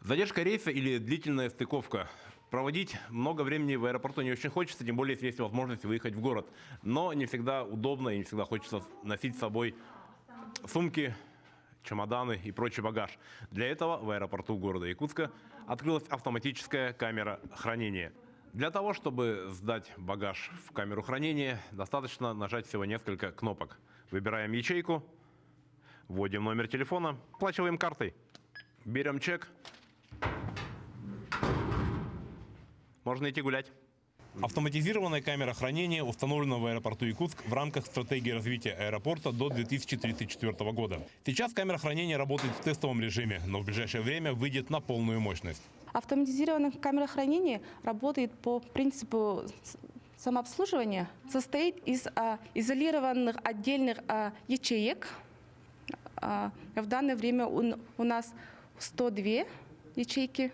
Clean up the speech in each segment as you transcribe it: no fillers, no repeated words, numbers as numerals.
Задержка рейса или длительная стыковка. Проводить много времени в аэропорту не очень хочется, тем более, если есть возможность выехать в город. Но не всегда удобно и не всегда хочется носить с собой сумки, чемоданы и прочий багаж. Для этого в аэропорту города Якутска открылась автоматическая камера хранения. Для того, чтобы сдать багаж в камеру хранения, достаточно нажать всего несколько кнопок. Выбираем ячейку, вводим номер телефона, оплачиваем картой, берем чек. Можно идти гулять. Автоматизированная камера хранения установлена в аэропорту Якутск в рамках стратегии развития аэропорта до 2034 года. Сейчас камера хранения работает в тестовом режиме, но в ближайшее время выйдет на полную мощность. Автоматизированная камера хранения работает по принципу самообслуживания, состоит из изолированных отдельных ячеек. В данное время у нас 102 ячейки.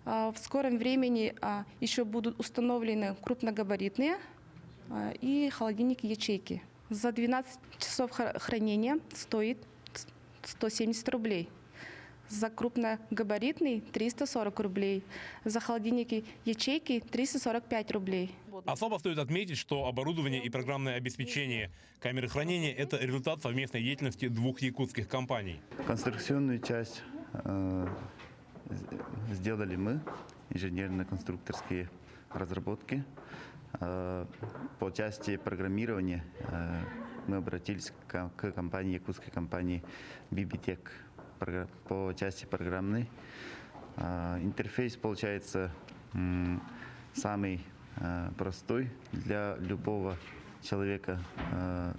В скором времени еще будут установлены крупногабаритные и холодильник ячейки. За 12 часов хранения стоит 170 рублей. За крупногабаритный 340 рублей. За холодильники ячейки 345 рублей. Особо стоит отметить, что оборудование и программное обеспечение камеры хранения – это результат совместной деятельности двух якутских компаний. Конструкционную часть сделали мы, инженерно-конструкторские разработки. По части программирования мы обратились к компании, якутской компании BBTech по части программной. Интерфейс получается самый простой для любого человека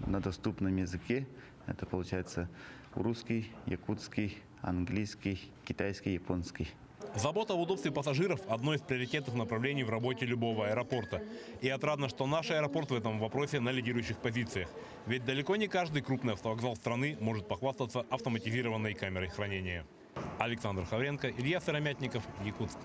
на доступном языке. Это получается русский, якутский, английский, китайский, японский. Забота об удобстве пассажиров – одно из приоритетных направлений в работе любого аэропорта. И отрадно, что наш аэропорт в этом вопросе на лидирующих позициях. Ведь далеко не каждый крупный автовокзал страны может похвастаться автоматизированной камерой хранения. Александр Хавренко, Илья Сыромятников, Якутск.